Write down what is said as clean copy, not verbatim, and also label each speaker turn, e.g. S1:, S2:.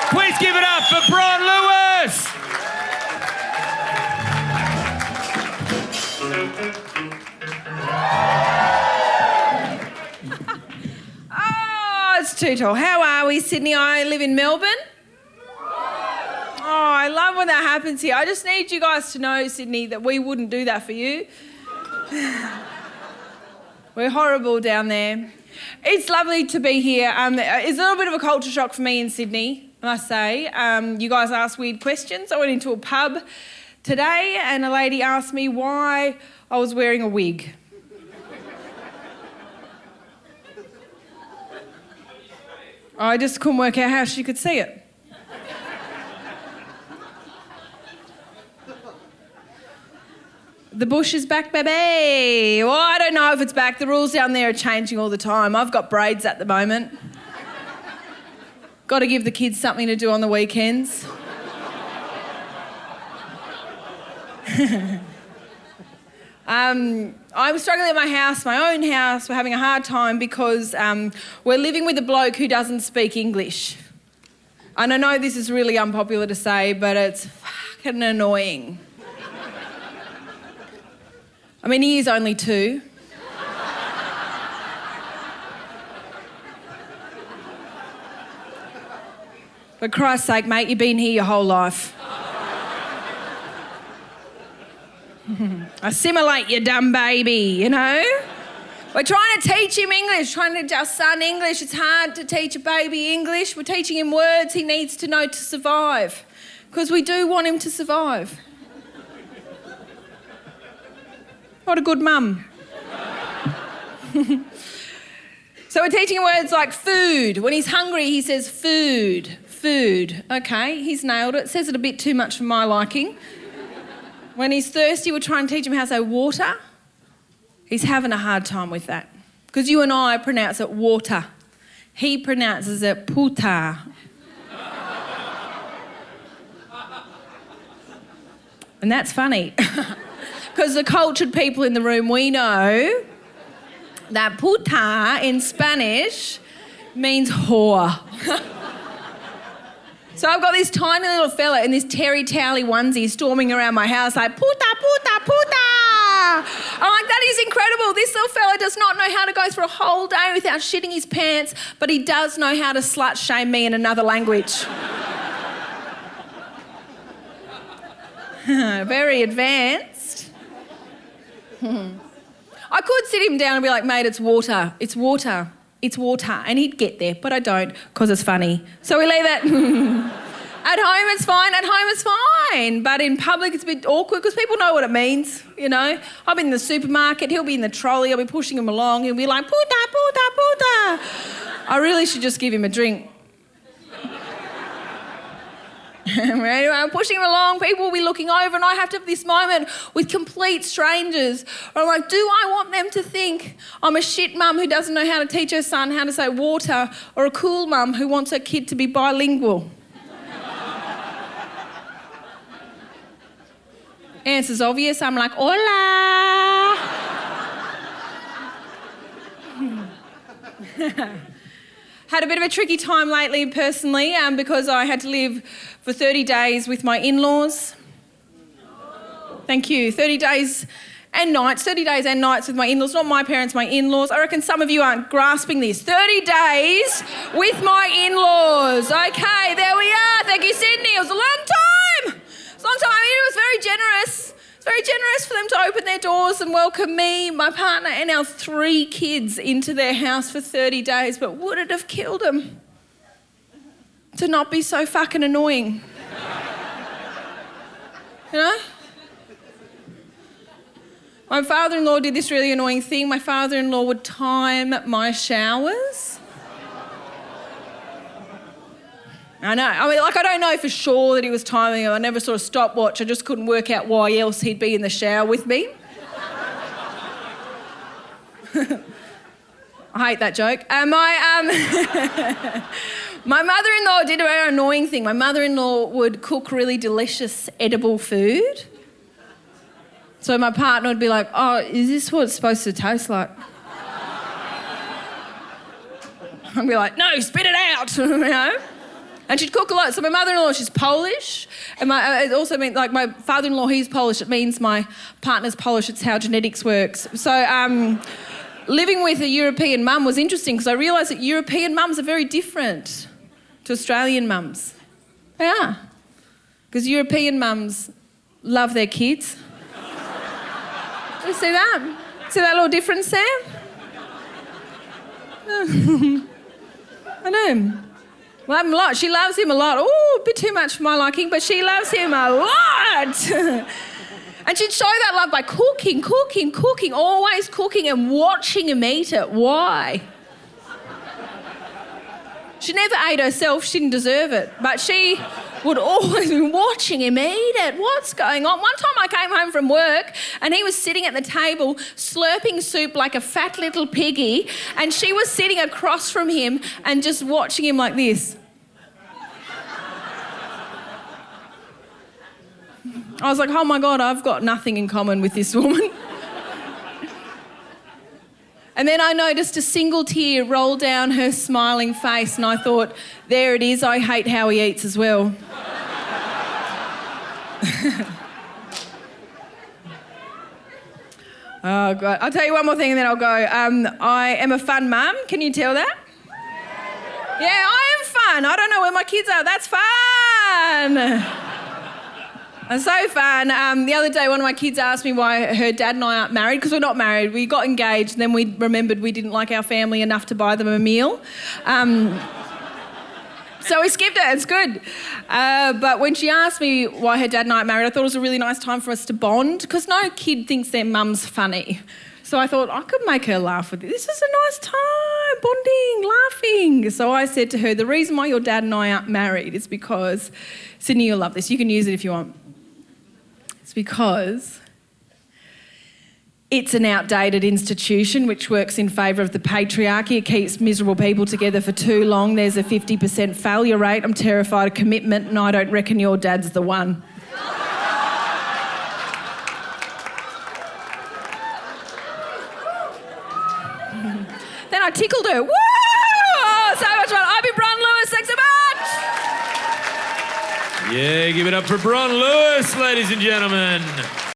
S1: Please give it up for Bron Lewis.
S2: Oh, it's too tall. How are we, Sydney? I live in Melbourne. Oh, I love when that happens here. I just need you guys to know, Sydney, that we wouldn't do that for you. We're horrible down there. It's lovely to be here. It's a little bit of a culture shock for me in Sydney, I must say. You guys ask weird questions. I went into a pub today and a lady asked me why I was wearing a wig. I just couldn't work out how she could see it. The bush is back, baby. Well, I don't know if it's back. The rules down there are changing all the time. I've got braids at the moment. Got to give the kids something to do on the weekends. I'm struggling at my house, my own house. We're having a hard time because we're living with a bloke who doesn't speak English. And I know this is really unpopular to say, but it's fucking annoying. I mean, he is only 2. For Christ's sake, mate, you've been here your whole life. Assimilate, you dumb baby, you know? We're trying to teach him English, trying to teach our son English. It's hard to teach a baby English. We're teaching him words he needs to know to survive, because we do want him to survive. What a good mum. So we're teaching him words like food. When he's hungry, he says food, food. Okay, he's nailed it. Says it a bit too much for my liking. When he's thirsty, we're trying to teach him how to say water. He's having a hard time with that. Because you and I pronounce it water. He pronounces it puta. And that's funny. Because the cultured people in the room, we know that puta in Spanish means whore. So I've got this tiny little fella in this terry towelly onesie storming around my house like, puta, puta, puta. I'm like, that is incredible. This little fella does not know how to go through a whole day without shitting his pants, but he does know how to slut shame me in another language. Very advanced. I could sit him down and be like, mate, it's water, it's water, it's water. And he'd get there, but I don't, because it's funny. So we leave it. At home it's fine, at home it's fine. But in public it's a bit awkward because people know what it means, you know. I'll be in the supermarket, he'll be in the trolley, I'll be pushing him along, he'll be like, puta, puta, puta. I really should just give him a drink. Anyway, I'm pushing him along, people will be looking over and I have to have this moment with complete strangers. I'm like, do I want them to think I'm a shit mum who doesn't know how to teach her son how to say water, or a cool mum who wants her kid to be bilingual? Answer's obvious. I'm like, hola. Had a bit of a tricky time lately personally because I had to live for 30 days with my in-laws. Thank you. 30 days and nights with my in-laws. Not my parents, my in-laws. I reckon some of you aren't grasping this. 30 days with my in-laws. Okay, there we are. Thank you, Sydney. It was a long time. It was a long time. I mean, it was very generous. Very generous for them to open their doors and welcome me, my partner and our 3 kids into their house for 30 days. But would it have killed them to not be so fucking annoying? You know? My father-in-law did this really annoying thing. My father-in-law would time my showers. I know. I mean, like, I don't know for sure that he was timing it. I never saw a stopwatch. I just couldn't work out why else he'd be in the shower with me. I hate that joke. My mother-in-law did a very annoying thing. My mother-in-law would cook really delicious edible food. So my partner would be like, oh, is this what it's supposed to taste like? I'd be like, no, spit it out, you know? And she'd cook a lot. So my mother-in-law, she's Polish. And it also means, like, my father-in-law, he's Polish. It means my partner's Polish. It's how genetics works. So living with a European mum was interesting because I realised that European mums are very different to Australian mums. They are. Because European mums love their kids. You see that? See that little difference there? I know. Love him a lot. She loves him a lot. Oh, a bit too much for my liking, but she loves him a lot. And she'd show that love by cooking, always cooking and watching him eat it. Why? She never ate herself. She didn't deserve it. But she would always be watching him eat it. What's going on? One time I came home from work and he was sitting at the table slurping soup like a fat little piggy, and she was sitting across from him and just watching him like this. I was like, oh my God, I've got nothing in common with this woman. And then I noticed a single tear roll down her smiling face and I thought, there it is, I hate how he eats as well. Oh, God. I'll tell you one more thing and then I'll go. I am a fun mum. Can you tell that? Yeah, I am fun. I don't know where my kids are. That's fun. It's so fun. The other day, one of my kids asked me why her dad and I aren't married, because we're not married. We got engaged and then we remembered we didn't like our family enough to buy them a meal. So we skipped it. It's good. But when she asked me why her dad and I aren't married, I thought it was a really nice time for us to bond, because no kid thinks their mum's funny. So I thought I could make her laugh with it. This is a nice time, bonding, laughing. So I said to her, the reason why your dad and I aren't married is because, Sydney, you'll love this. You can use it if you want. It's because it's an outdated institution which works in favour of the patriarchy. It keeps miserable people together for too long. There's a 50% failure rate. I'm terrified of commitment and I don't reckon your dad's the one. Then I tickled her. Woo! Oh, so much fun. I've been Bron Lewis. Thanks so much.
S1: Yeah, give it up for Bron Lewis, ladies and gentlemen.